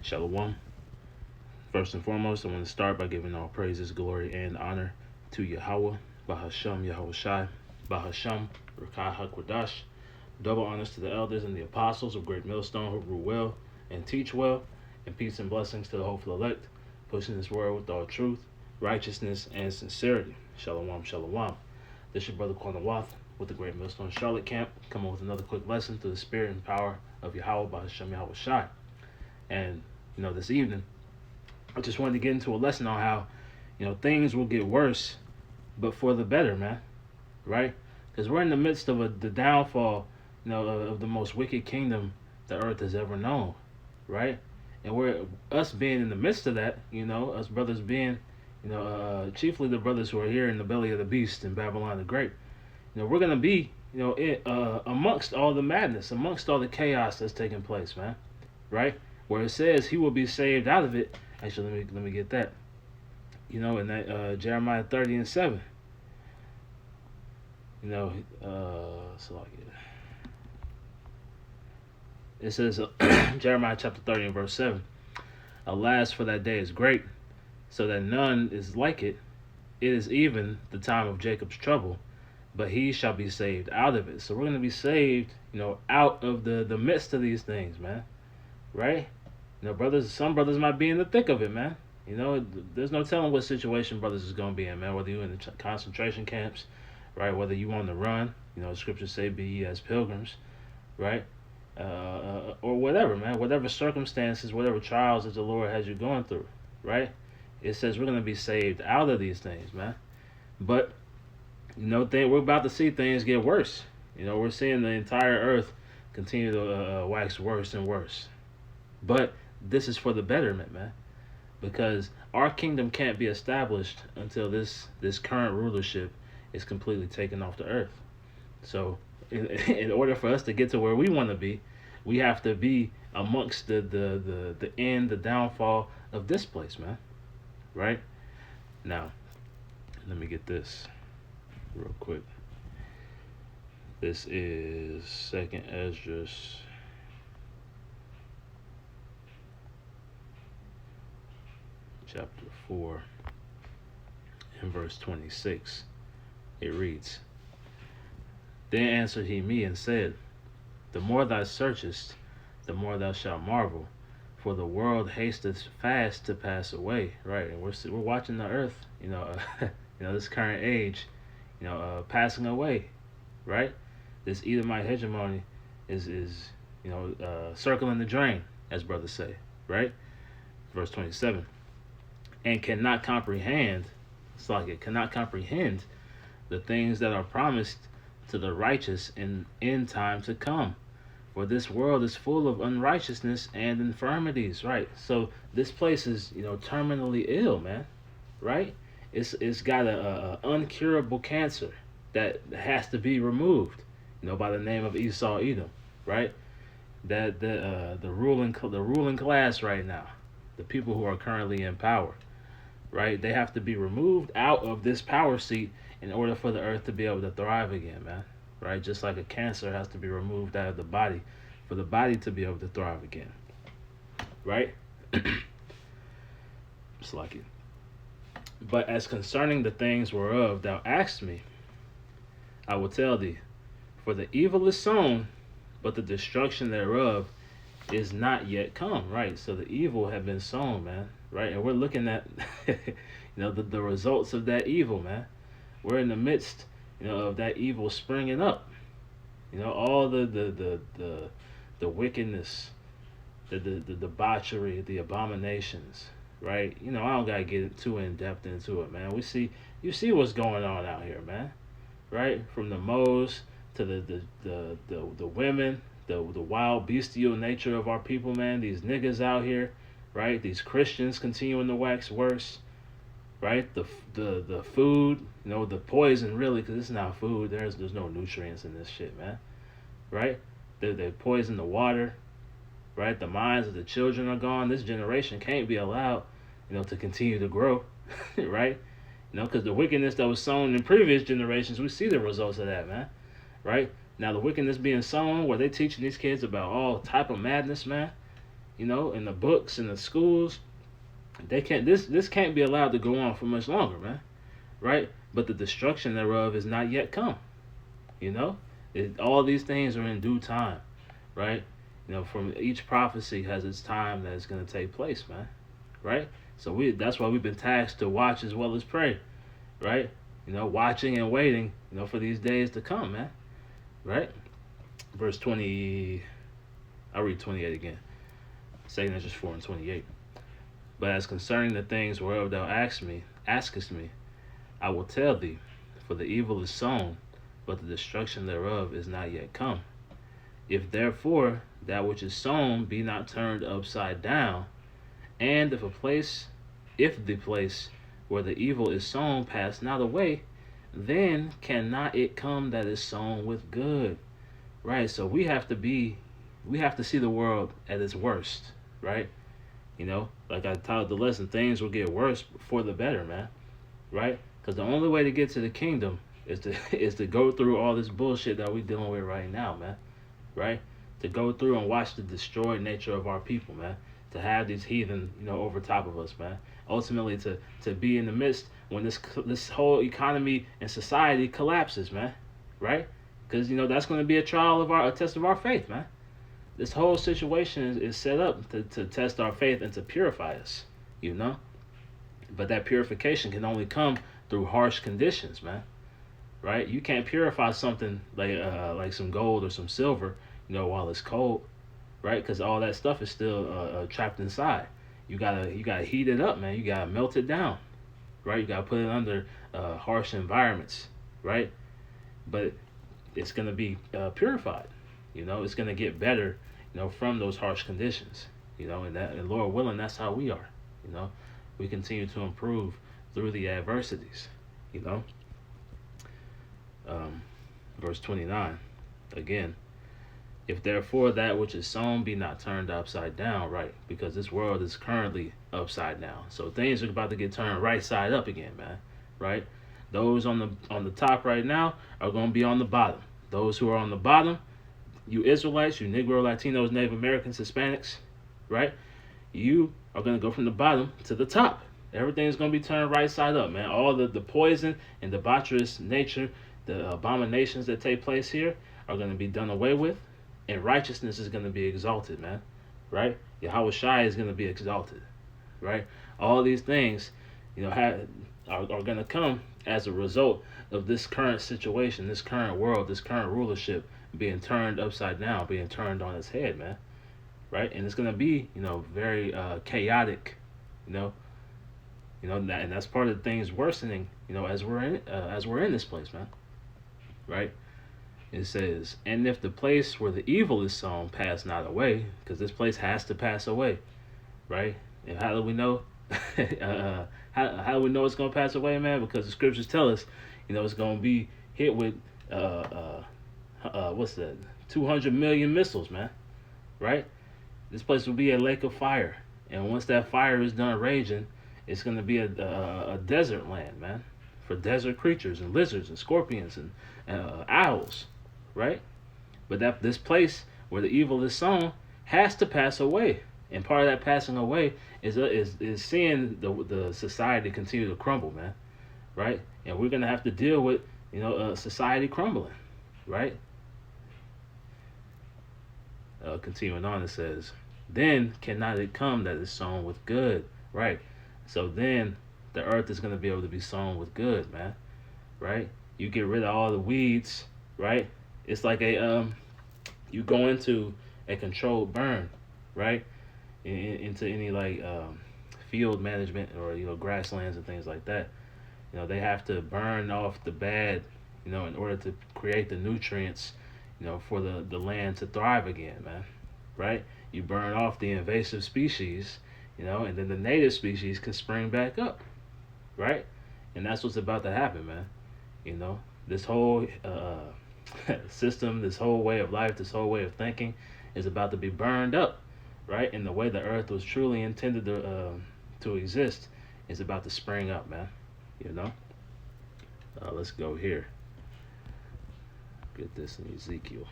Shalom. First and foremost, I want to start by giving all praises, glory, and honor to Yahweh, Bahasham Yahweh Shai, Bahasham Rakai HaKwadash. Double honors to the elders and the apostles of Great Millstone who rule well and teach well, and peace and blessings to the hopeful elect, pushing this world with all truth, righteousness, and sincerity. Shalom, shalom. This is your brother Quanawath with the Great Millstone Charlotte Camp, coming with another quick lesson through the spirit and power of Yahweh, Bahasham Yahweh Shai. And, this evening, I just wanted to get into a lesson on how, things will get worse, but for the better, man. Right? Because we're in the midst of the downfall, of the most wicked kingdom the earth has ever known. Right? And us being in the midst of that, us brothers being, chiefly the brothers who are here in the belly of the beast in Babylon the Great, we're going to be, amongst all the madness, amongst all the chaos that's taking place, man. Right? Where it says he will be saved out of it. Actually, let me get that. In that Jeremiah 30:7. It says Jeremiah chapter 30 and verse 7. Alas, for that day is great, so that none is like it. It is even the time of Jacob's trouble, but he shall be saved out of it. So we're gonna be saved, out of the midst of these things, man. Right? Some brothers might be in the thick of it, man. There's no telling what situation brothers is gonna be in, man. Whether you're in the concentration camps, right? Whether you on the run, the scriptures say, "Be ye as pilgrims," right? Or whatever, man. Whatever circumstances, whatever trials that the Lord has you going through, right? It says we're gonna be saved out of these things, man. But we're about to see things get worse. We're seeing the entire earth continue to wax worse and worse. But this is for the betterment, man, because our kingdom can't be established until this current rulership is completely taken off the earth. So, in order for us to get to where we want to be, we have to be amongst the end, the downfall of this place, man. Right? Now, let me get this real quick. This is Second Esdras. Chapter 4 and verse 26. It reads, Then answered he me and said, The more thou searchest, the more thou shalt marvel, for the world hasteth fast to pass away. Right, and we're watching the earth, this current age, passing away. Right, this Edomite hegemony is circling the drain, as brothers say. Right, verse 27. And cannot comprehend, cannot comprehend the things that are promised to the righteous in time to come. For this world is full of unrighteousness and infirmities, right? So this place is, terminally ill, man, right? It's got a uncurable cancer that has to be removed, by the name of Esau Edom, right? That the ruling class right now, the people who are currently in power, right? They have to be removed out of this power seat in order for the earth to be able to thrive again, man. Right? Just like a cancer has to be removed out of the body for the body to be able to thrive again. Right? It's like it. But as concerning the things whereof thou asked me, I will tell thee, for the evil is sown, but the destruction thereof is not yet come. Right? So the evil have been sown, man. Right? And we're looking at the results of that evil, man. We're in the midst, of that evil springing up. All the wickedness, the debauchery, the abominations, right? I don't gotta get too in depth into it, man. You see what's going on out here, man. Right? From the moles to the women, the wild bestial nature of our people, man. These niggas out here, right? These Christians continuing to wax worse, right? The food, the poison, really, because it's not food. There's no nutrients in this shit, man. Right? They poison the water, right? The minds of the children are gone. This generation can't be allowed, to continue to grow, right? Because the wickedness that was sown in previous generations, we see the results of that, man. Right? Now the wickedness being sown, where they teaching these kids about all type of madness, man. in the books, in the schools. They can't. This can't be allowed to go on for much longer, man. Right? But the destruction thereof is not yet come. You know, all these things are in due time, right? From each prophecy has its time that it's going to take place, man. Right? So that's why we've been tasked to watch as well as pray, right? Watching and waiting, for these days to come, man. Right? Verse 20, I'll read 28 again. 2 Ezra 4 and 28. But as concerning the things whereof thou askest me, I will tell thee, for the evil is sown, but the destruction thereof is not yet come. If therefore that which is sown be not turned upside down, and if the place where the evil is sown pass not away, then cannot it come that is sown with good. Right? So we have to see the world at its worst, right? Like I taught the lesson, things will get worse for the better, man. Right? Because the only way to get to the kingdom is to is to go through all this bullshit that we're dealing with right now, man. Right? To go through and watch the destroyed nature of our people, man. To have these heathen, over top of us, man. Ultimately, to be in the midst when this whole economy and society collapses, man. Right? Because that's going to be a test of our faith, man. This whole situation is set up to test our faith and to purify us, But that purification can only come through harsh conditions, man. Right? You can't purify something like some gold or some silver, while it's cold, right? Because all that stuff is still trapped inside. You gotta heat it up, man. You gotta melt it down, right? You gotta put it under harsh environments, right? But it's gonna be purified. It's gonna get better, from those harsh conditions, and Lord willing, that's how we are. We continue to improve through the adversities, Verse 29, again, if therefore that which is sown be not turned upside down, right? Because this world is currently upside down. So things are about to get turned right side up again, man. Right? Those on the top right now are going to be on the bottom. Those who are on the bottom, you Israelites, you Negro, Latinos, Native Americans, Hispanics, right? You are going to go from the bottom to the top. Everything's going to be turned right side up, man. All the poison and debaucherous nature, the abominations that take place here are going to be done away with, and righteousness is going to be exalted, man. Right? Yahweh Shai is going to be exalted. Right? All these things, are going to come as a result of this current situation, this current world, this current rulership being turned upside down, being turned on its head, man. Right? And it's going to be, very chaotic, and that's part of the things worsening, as we're in this place, man. Right? It says, and if the place where the evil is sown pass not away, because this place has to pass away, right? And how do we know? How do we know it's gonna pass away, man? Because the scriptures tell us, it's gonna be hit with what's that? 200 million missiles, man. Right? This place will be a lake of fire, and once that fire is done raging, it's gonna be a desert land, man, for desert creatures and lizards and scorpions and owls, right? But this place where the evil is sown has to pass away, and part of that passing away is seeing the society continue to crumble, man, right? And we're gonna have to deal with society crumbling, right? Continuing on, it says, then cannot it come that is sown with good, right? So then the earth is gonna be able to be sown with good, man, right? You get rid of all the weeds, right? It's like you go into a controlled burn, right? Into any field management or grasslands and things like that. They have to burn off the bad, in order to create the nutrients, for the land to thrive again, man. Right? You burn off the invasive species, and then the native species can spring back up, right? And that's what's about to happen, man. This whole system, this whole way of life, this whole way of thinking is about to be burned up, right? And the way the earth was truly intended to exist is about to spring up, man. Let's go here. Get this in Ezekiel.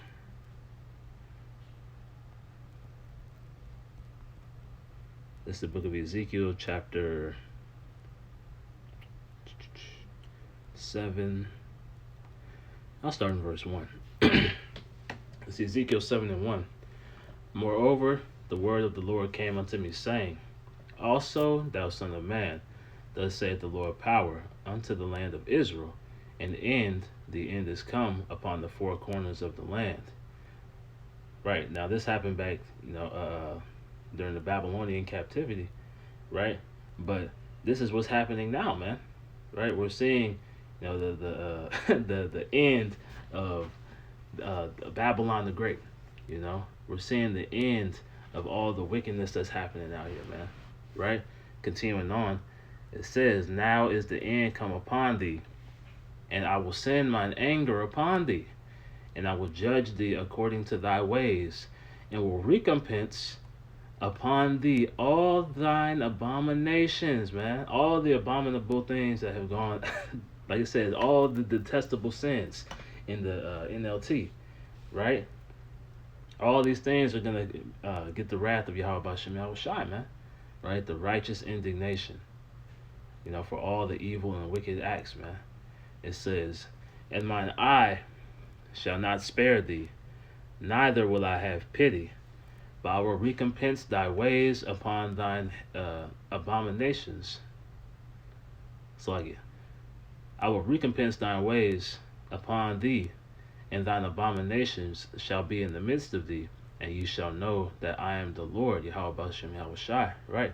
This is the book of Ezekiel, chapter 7. I'll start in verse 1. It's Ezekiel 7:1. Moreover, the word of the Lord came unto me, saying, Also, thou son of man, thus saith the Lord power unto the land of Israel, the end is come upon the four corners of the land. Right, now this happened back, during the Babylonian captivity, right? But this is what's happening now, man. Right, we're seeing, the end of Babylon the Great. We're seeing the end of all the wickedness that's happening out here, man. Right? Continuing on, it says, Now is the end come upon thee, and I will send mine anger upon thee, and I will judge thee according to thy ways, and will recompense upon thee all thine abominations, man. All the abominable things that have gone, like it says, all the detestable sins in the NLT, right? All these things are going to get the wrath of Yahweh B'Shem Yahweh Shai, man. Right? The righteous indignation, for all the evil and wicked acts, man. It says, And mine eye shall not spare thee, neither will I have pity, but I will recompense thy ways upon thine abominations. It's like I will recompense thine ways upon thee, and thine abominations shall be in the midst of thee, and you shall know that I am the Lord, Yahweh B'Shem Yahweh Shai, right?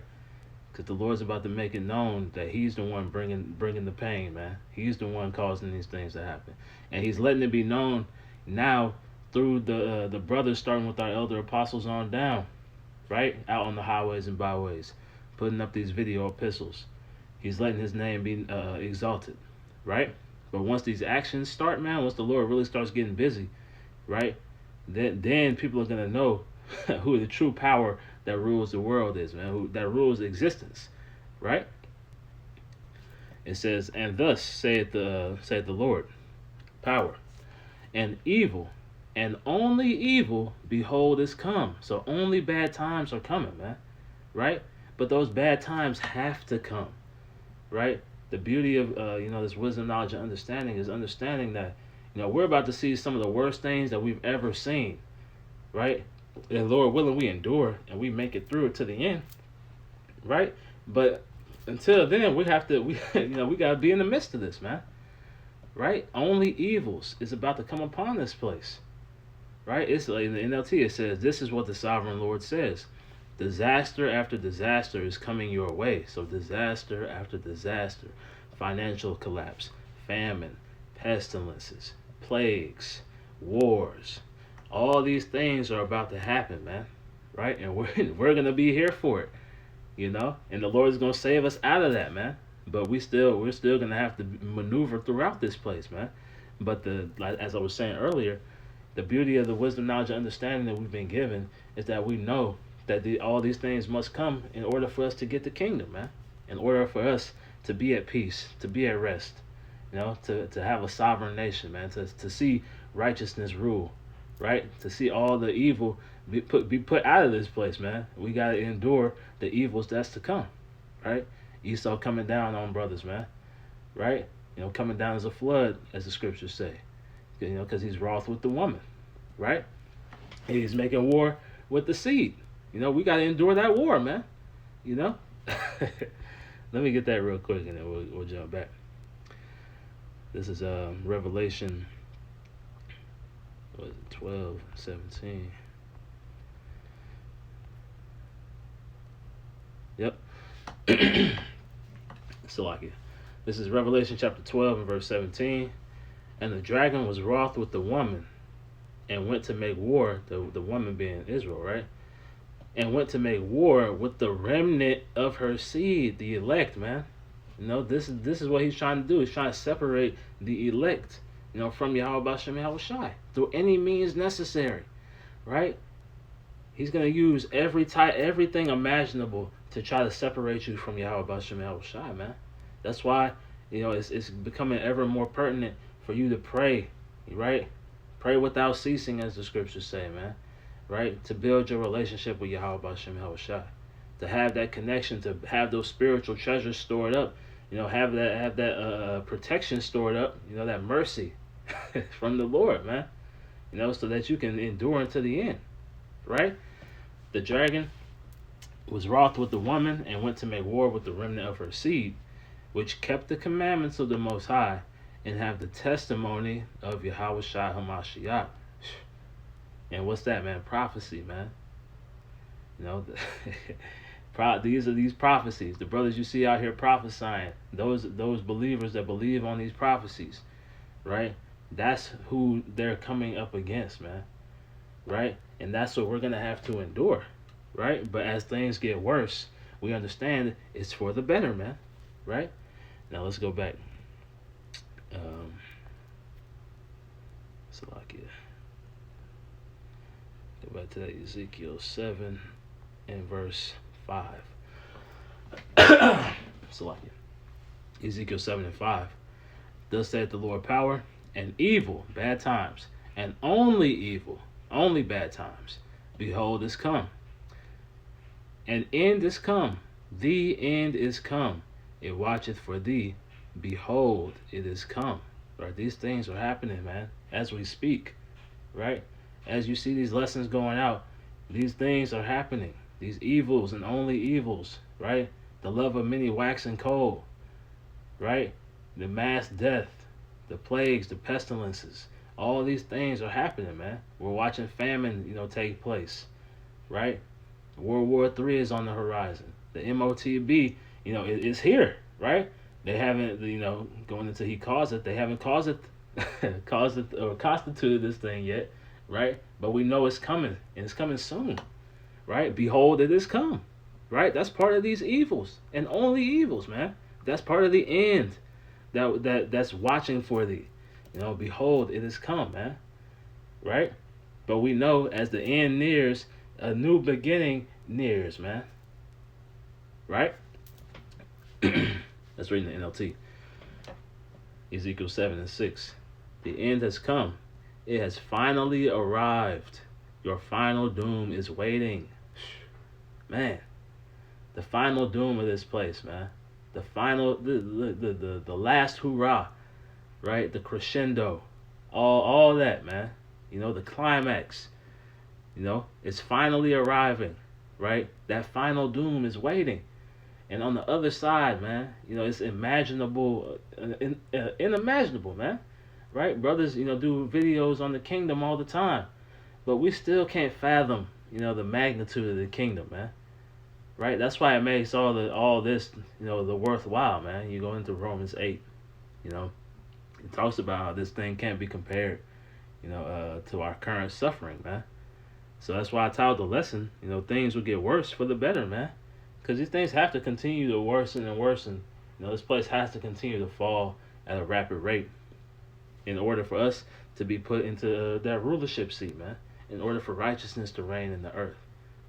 Because the Lord's about to make it known that He's the one bringing the pain, man. He's the one causing these things to happen, and He's letting it be known now through the brothers, starting with our elder apostles on down, right? Out on the highways and byways, putting up these video epistles. He's letting His name be exalted, right? But once these actions start, man, once the Lord really starts getting busy, right? Then people are gonna know who the true power that rules the world is, man. Who that rules existence, right? It says, And thus saith the Lord, power, and evil, and only evil, behold, is come. So only bad times are coming, man, right? But those bad times have to come, right? The beauty of this wisdom, knowledge, and understanding is understanding that we're about to see some of the worst things that we've ever seen, right? And Lord willing, we endure and we make it through it to the end, right? But until then, we gotta be in the midst of this, man, right? Only evils is about to come upon this place, right? It's like in the NLT, it says, "This is what the sovereign Lord says." Disaster after disaster is coming your way. So disaster after disaster, financial collapse, famine, pestilences, plagues, wars, all these things are about to happen, man, right? And we're gonna be here for it, and the Lord is gonna save us out of that, man. But we're still gonna have to maneuver throughout this place, man. But as I was saying earlier, the beauty of the wisdom, knowledge, and understanding that we've been given is that we know that all these things must come in order for us to get the kingdom, man. In order for us to be at peace, to be at rest, to have a sovereign nation, man. To see righteousness rule, right? To see all the evil be put out of this place, man. We gotta endure the evils that's to come, right? Esau coming down on brothers, man, right? Coming down as a flood, as the scriptures say, because he's wroth with the woman, right? And he's making war with the seed. We got to endure that war, man. Let me get that real quick and then we'll jump back. This is Revelation 12:17. Yep. Salakia. This is Revelation chapter 12 and verse 17. And the dragon was wroth with the woman and went to make war, the woman being Israel, right? And went to make war with the remnant of her seed, the elect, man. This is what he's trying to do. He's trying to separate the elect, from Yahweh B'Shem Yahweh Shai through any means necessary, right? He's gonna use everything imaginable to try to separate you from Yahweh B'Shem Yahweh Shai, man. That's why it's becoming ever more pertinent for you to pray, right? Pray without ceasing, as the scriptures say, man. Right? To build your relationship with Yahweh B'Shem Yahweh Shai. to have that connection, to have those spiritual treasures stored up, have that protection stored up, that mercy from the Lord, man, so that you can endure unto the end, right? The dragon was wroth with the woman and went to make war with the remnant of her seed, which kept the commandments of the Most High and have the testimony of Yahushua HaMashiach. And what's that, man? Prophecy, man. These are these prophecies. The brothers you see out here prophesying, those believers that believe on these prophecies, right? That's who they're coming up against, man. Right? And that's what we're going to have to endure, right? But as things get worse, we understand it's for the better, man. Right? Now let's go back. Salakia. Go back to that Ezekiel 7 and verse 5. Salakia. Ezekiel 7 and 5. Thus saith the Lord power and evil, bad times, and only evil, only bad times. Behold, is come. An end is come. The end is come. It watcheth for thee. Behold, it is come. Right? These things are happening, man, as we speak. Right? As you see these lessons going out, these things are happening. These evils and only evils, right? The love of many waxing cold, right? The mass death, the plagues, the pestilences, all these things are happening, man. We're watching famine, take place, right? World War III is on the horizon. The MOTB, is here, right? They haven't, going into he caused it. They haven't caused it or constituted this thing yet, right? But we know it's coming, and it's coming soon, right? Behold, it is come, right? That's part of these evils, and only evils, man. That's part of the end that's watching for thee. Behold, it is come, man, right? But we know as the end nears, a new beginning nears, man, right? Let's read in the NLT. Ezekiel 7 and 6. The end has come. It has finally arrived. Your final doom is waiting. Man, the final doom of this place, man. The final, the last hurrah, right? The crescendo, all that, man. The climax, it's finally arriving, right? That final doom is waiting. And on the other side, man, it's unimaginable, man, right? Brothers, do videos on the kingdom all the time, but we still can't fathom, the magnitude of the kingdom, man, right? That's why it makes all this, the worthwhile, man. You go into Romans 8, it talks about how this thing can't be compared, to our current suffering, man. So that's why I titled the lesson, things will get worse for the better, man. Because these things have to continue to worsen and worsen. This place has to continue to fall at a rapid rate in order for us to be put into that rulership seat, man. In order for righteousness to reign in the earth,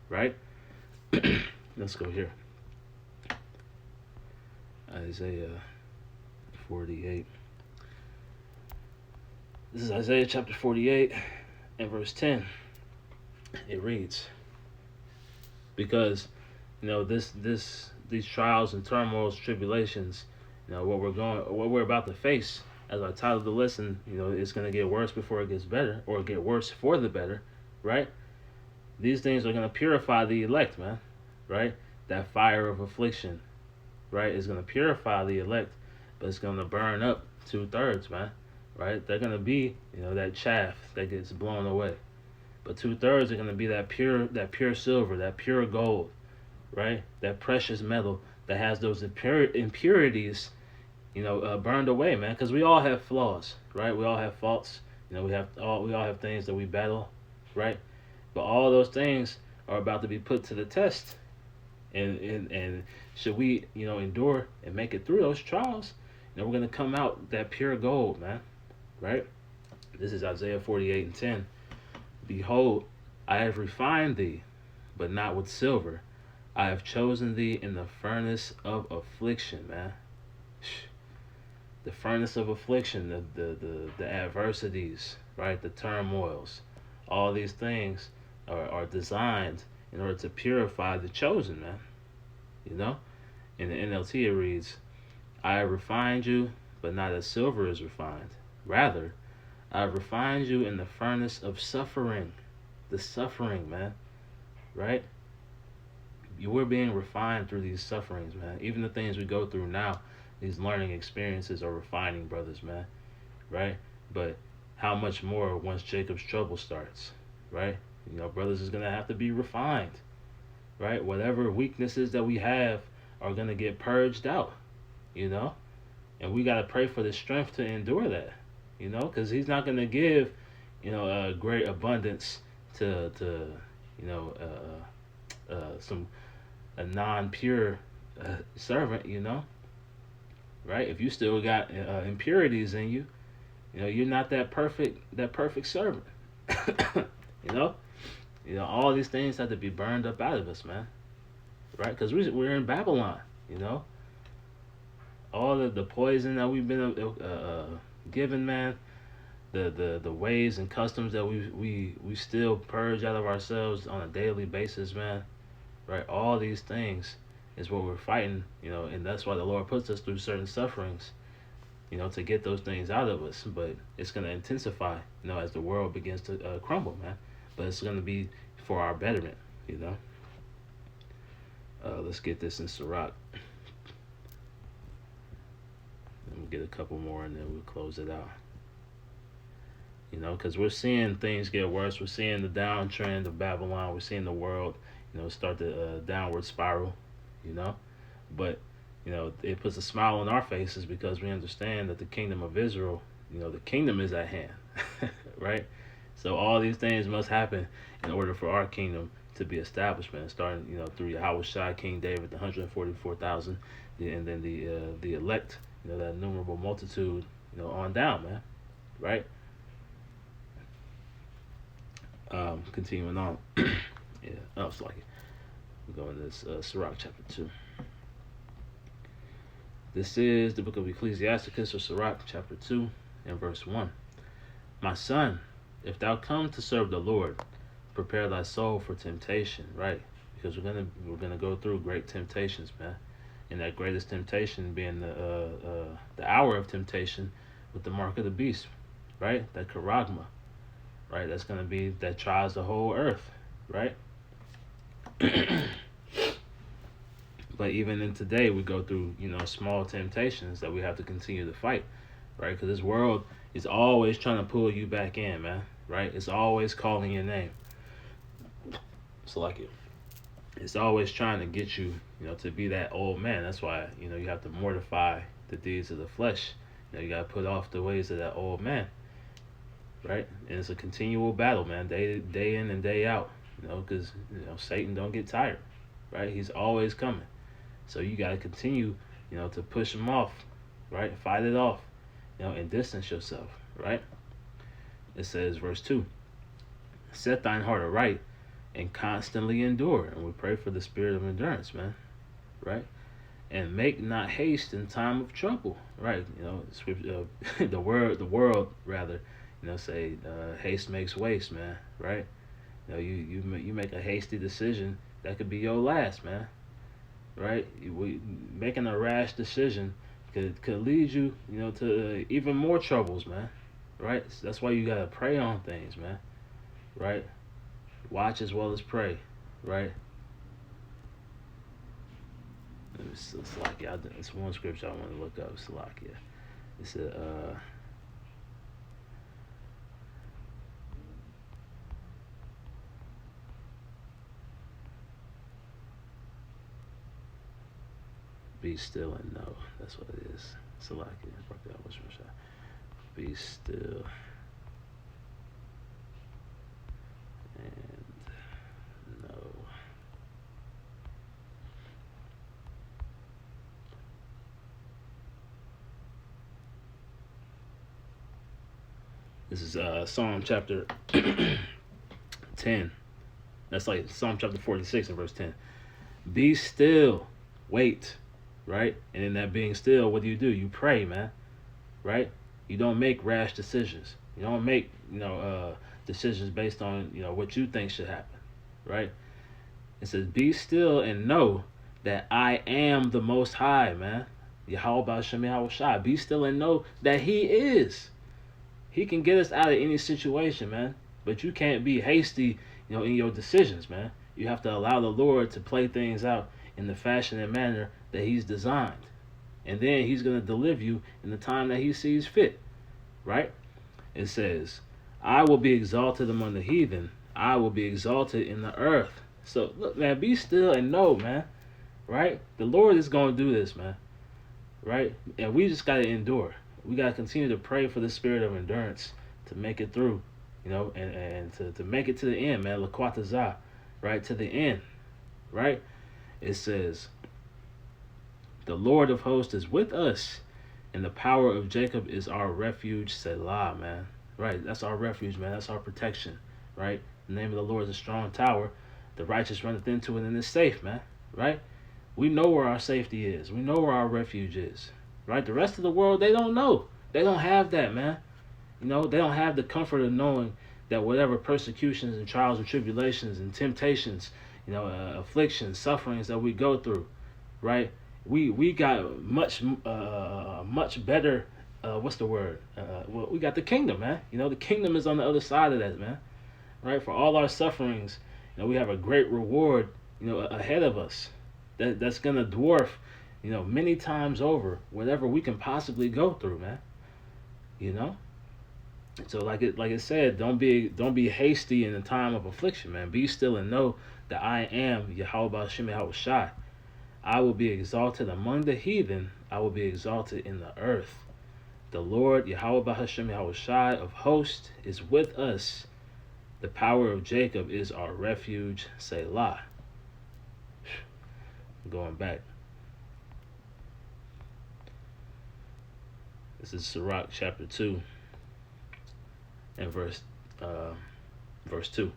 right? Let's go here. Isaiah 48. This is Isaiah chapter 48 and verse 10. It reads, because these trials and turmoils, tribulations, what we're about to face, as I titled the lesson, it's going to get worse before it gets better, or get worse for the better, right? These things are going to purify the elect, man, right? That fire of affliction, right, is going to purify the elect, but it's going to burn up 2/3, man, right? They're going to be, that chaff that gets blown away, but 2/3 are going to be that pure silver, that pure gold, right? That precious metal that has those impurities, burned away, man. Because we all have flaws, right? We all have faults. We all have things that we battle, right? But all those things are about to be put to the test, and should we, endure and make it through those trials, we're gonna come out that pure gold, man, right? This is Isaiah 48 and 10. Behold, I have refined thee, but not with silver. I have chosen thee in the furnace of affliction, man. The furnace of affliction, the adversities, right? The turmoils. All these things are designed in order to purify the chosen, man. You know, in the NLT it reads, "I have refined you, but not as silver is refined. Rather, I have refined you in the furnace of suffering." The suffering, man, right? You were being refined through these sufferings, man. Even the things we go through now, these learning experiences are refining brothers, man, right? But how much more once Jacob's trouble starts, right? You know, brothers is gonna have to be refined, right? Whatever weaknesses that we have are gonna get purged out, you know, and we gotta pray for the strength to endure that, you know, because He's not gonna give, you know, a great abundance to you know some a non-pure servant, you know, right? If you still got impurities in you, you know, you're not that perfect servant. you know, all these things have to be burned up out of us, man, right? Because we're in Babylon, you know, all of the poison that we've been given, man, the ways and customs that we still purge out of ourselves on a daily basis, man, right? All these things is what we're fighting, you know, and that's why the Lord puts us through certain sufferings, you know, to get those things out of us. But it's going to intensify, you know, as the world begins to crumble, man. But it's going to be for our betterment, you know. Let's get this in Sirach. And we'll get a couple more and then we'll close it out. You know, because we're seeing things get worse. We're seeing the downtrend of Babylon. We're seeing the world, you know, start the downward spiral, you know. But, you know, it puts a smile on our faces because we understand that the kingdom of Israel, you know, the kingdom is at hand, right? So all these things must happen in order for our kingdom to be established, man. Starting, you know, through Yahweh Shai, King David, the 144,000, and then the elect, you know, that innumerable multitude, you know, on down, man, right? Continuing on, yeah. Oh, it's like we're going to this Sirach chapter 2. This is the book of Ecclesiasticus or Sirach chapter 2 and verse 1. My son, if thou come to serve the Lord, prepare thy soul for temptation, right? Because we're gonna go through great temptations, man. And that greatest temptation being the hour of temptation with the mark of the beast, right? That charagma, right? That's gonna be that tries the whole earth, right? But even in today, we go through, you know, small temptations that we have to continue to fight, right? Because this world is always trying to pull you back in, man, right? It's always calling your name. It's like it's always trying to get you, you know, to be that old man. That's why, you know, you have to mortify the deeds of the flesh. You know, you got to put off the ways of that old man, right? And it's a continual battle, man, day in and day out, you know, because, you know, Satan don't get tired, right? He's always coming. So you got to continue, you know, to push him off, right? Fight it off, you know, and distance yourself, right? It says, verse 2, set thine heart aright and constantly endure. And we pray for the spirit of endurance, man, right? And make not haste in time of trouble, right? You know, the world rather, you know, say haste makes waste, man, right? You know, you make a hasty decision that could be your last, man, right? Making a rash decision could lead you, you know, to even more troubles, man, right? So that's why you gotta pray on things, man, right? Watch as well as pray, right? It's like, yeah, it's one scripture I want to look up. Salakia. It said, be still and know. That's what it is. Salakia. Be still and know. This is Psalm chapter 10. That's like Psalm chapter 46 and verse 10. Be still, wait, right? And in that being still, what do? You pray, man, right? You don't make rash decisions. You don't make, you know, decisions based on, you know, what you think should happen, right? It says, be still and know that I am the Most High, man. Yahweh Shem Yahweh Shai. Be still and know that He is. He can get us out of any situation, man. But you can't be hasty, in your decisions, man. You have to allow the Lord to play things out in the fashion and manner that He's designed. And then He's going to deliver you in the time that He sees fit, right? It says, I will be exalted among the heathen. I will be exalted in the earth. So, look, man, be still and know, man, right? The Lord is going to do this, man, right? And we just got to endure. We got to continue to pray for the spirit of endurance to make it through, and to make it to the end, man. Lakwatazah, right? To the end, right? It says, the Lord of hosts is with us, and the power of Jacob is our refuge, Selah, man. Right? That's our refuge, man. That's our protection, right? The name of the Lord is a strong tower. The righteous runneth into it and is safe, man. Right? We know where our safety is. We know where our refuge is. Right? The rest of the world, they don't know. They don't have that, man. They don't have the comfort of knowing that whatever persecutions and trials and tribulations and temptations, afflictions, sufferings that we go through, right? We got much better. What's the word? Well, we got the kingdom, man. The kingdom is on the other side of that, man. Right? For all our sufferings, we have a great reward, ahead of us. That's gonna dwarf, many times over whatever we can possibly go through, man. So like it said, don't be hasty in the time of affliction, man. Be still and know that I am Yahweh Shem Yahweh Shai. I will be exalted among the heathen. I will be exalted in the earth. The Lord, Yahweh Hashem Yahweh Shai of hosts, is with us. The power of Jacob is our refuge, Selah. Going back. This is Sirach chapter 2 and verse 2.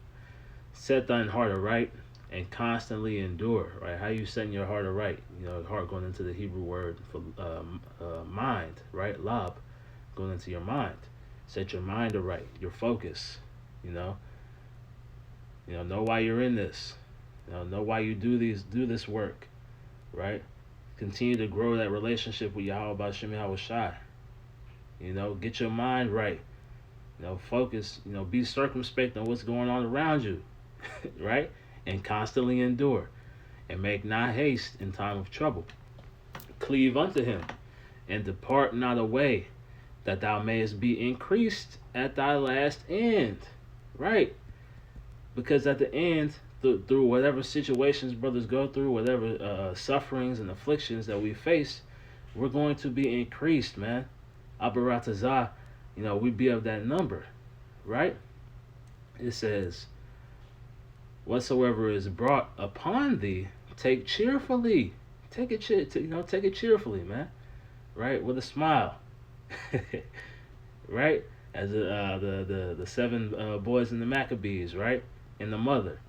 Set thine heart aright and constantly endure, right? How you setting your heart aright? Heart going into the Hebrew word for mind, right? Lab, going into your mind. Set your mind aright, your focus, know why you're in this. Know why you do this work, right? Continue to grow that relationship with Yahweh Shem Yahweh Shai. Get your mind right. Focus, be circumspect on what's going on around you, right? And constantly endure, and make not haste in time of trouble. Cleave unto Him, and depart not away, that thou mayest be increased at thy last end, right? Because at the end, through whatever situations brothers go through, whatever sufferings and afflictions that we face, we're going to be increased, man. Abaratazah, we be of that number, right? It says, whatsoever is brought upon thee, take cheerfully. Take it cheerfully, man. Right, with a smile. Right, as the 7 boys in the Maccabees, right, and the mother.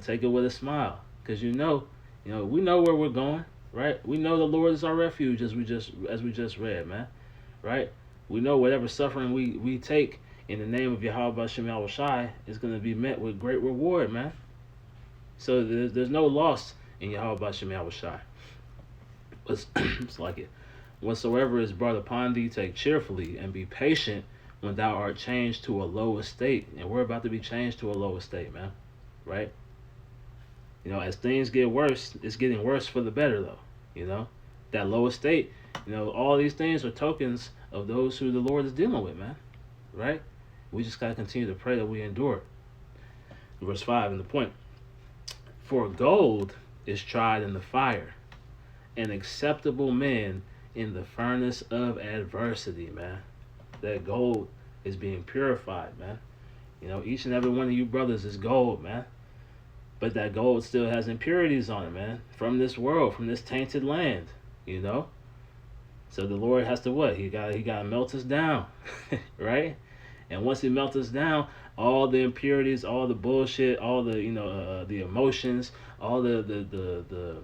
Take it with a smile, because we know where we're going, right? We know the Lord is our refuge, as we just read, man. Right, we know whatever suffering we take in the name of Yahweh Shem Yahweh Shai is going to be met with great reward, man. So there's no loss in Yahweh Shem Yahweh Shai. It's like it. Whatsoever is brought upon thee, take cheerfully, and be patient when thou art changed to a low estate. And we're about to be changed to a low estate, man. Right? As things get worse, it's getting worse for the better, though. That low estate, all these things are tokens of those who the Lord is dealing with, man. Right? We just got to continue to pray that we endure. Verse 5 in the point. For gold is tried in the fire, and acceptable men in the furnace of adversity, man. That gold is being purified, man. Each and every one of you brothers is gold, man. But that gold still has impurities on it, man. From this world, from this tainted land, So the Lord has to what? He got to melt us down, right? And once He melts us down, all the impurities, all the bullshit, all the the emotions, all the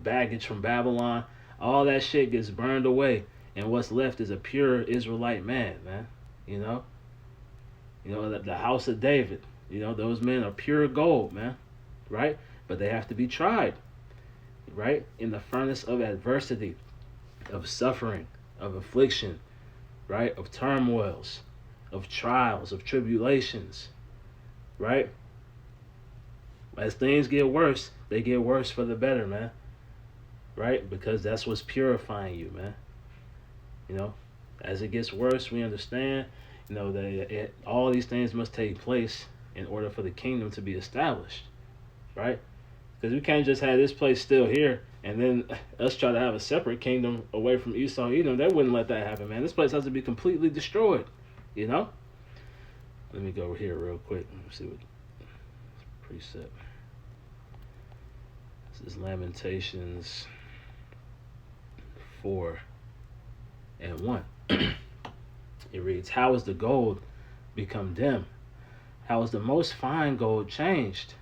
baggage from Babylon, all that shit gets burned away, and what's left is a pure Israelite man, man. The house of David. Those men are pure gold, man. Right? But they have to be tried. right? In the furnace of adversity, of suffering, of affliction, right? Of turmoils, of trials, of tribulations, right? As things get worse, they get worse for the better, man. Right? Because that's what's purifying you, man. You know, as it gets worse, we understand, that all these things must take place in order for the kingdom to be established, right? Because we can't just have this place still here and then us try to have a separate kingdom away from Esau, Edom. They wouldn't let that happen, man. This place has to be completely destroyed, you know? Let me go over here real quick. Let's see what precept. This is Lamentations 4:1. It reads, "How is the gold become dim? How is the most fine gold changed?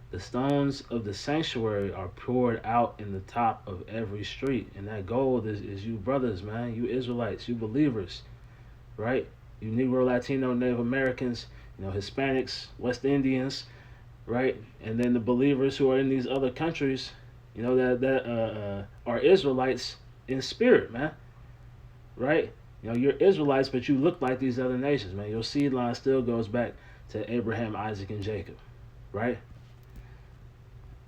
The stones of the sanctuary are poured out in the top of every street." And that gold is you brothers, man. You Israelites, you believers, right? You Negro, Latino, Native Americans, Hispanics, West Indians, right? And then the believers who are in these other countries, that are Israelites in spirit, man, right? You're Israelites, but you look like these other nations, man. Your seed line still goes back to Abraham, Isaac, and Jacob, right?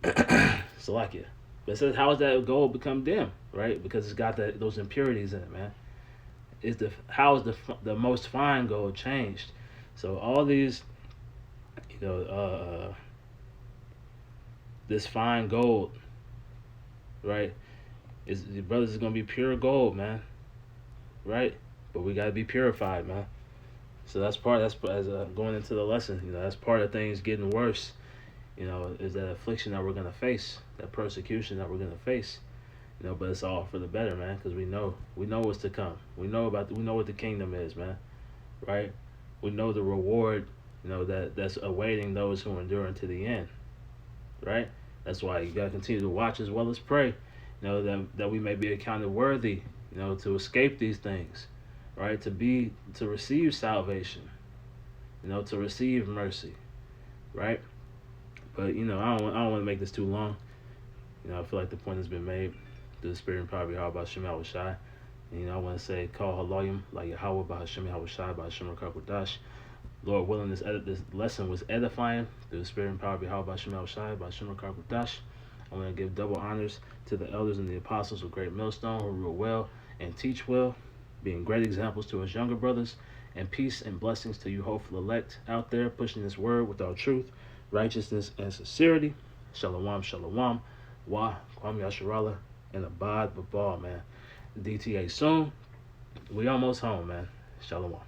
Salakia. But it says, how does that gold become dim, right? Because it's got those impurities in it, man. How is the most fine gold changed? So all these, this fine gold, right? The brothers is gonna be pure gold, man, right? But we gotta be purified, man. So that's as going into the lesson. That's part of things getting worse. Is that affliction that we're gonna face, that persecution that we're gonna face. But it's all for the better, man, because we know what's to come. We know what the kingdom is, man, right? We know the reward, that's awaiting those who endure unto the end, right? That's why you gotta continue to watch as well as pray, that we may be accounted worthy, to escape these things, right? To receive salvation, to receive mercy, right? But I don't want to make this too long. I feel like the point has been made. Through the Spirit and power of about Shem Yahushai. And I want to say, call Halayim, like Yahweh, by Hashem Yahushai, by Hashem Rakakwadash. Lord willing, this lesson was edifying. Through the Spirit and power of about Shem Yahushai, by Hashem Rakakwadash. I want to give double honors to the elders and the apostles of Great Millstone who rule well and teach well, being great examples to us younger brothers. And peace and blessings to you hopeful elect out there pushing this word with our truth, righteousness, and sincerity. Shalom, shalom. Wa, Kwam Yasharallah. And abide ball, man. DTA soon. We almost home, man. Shalom.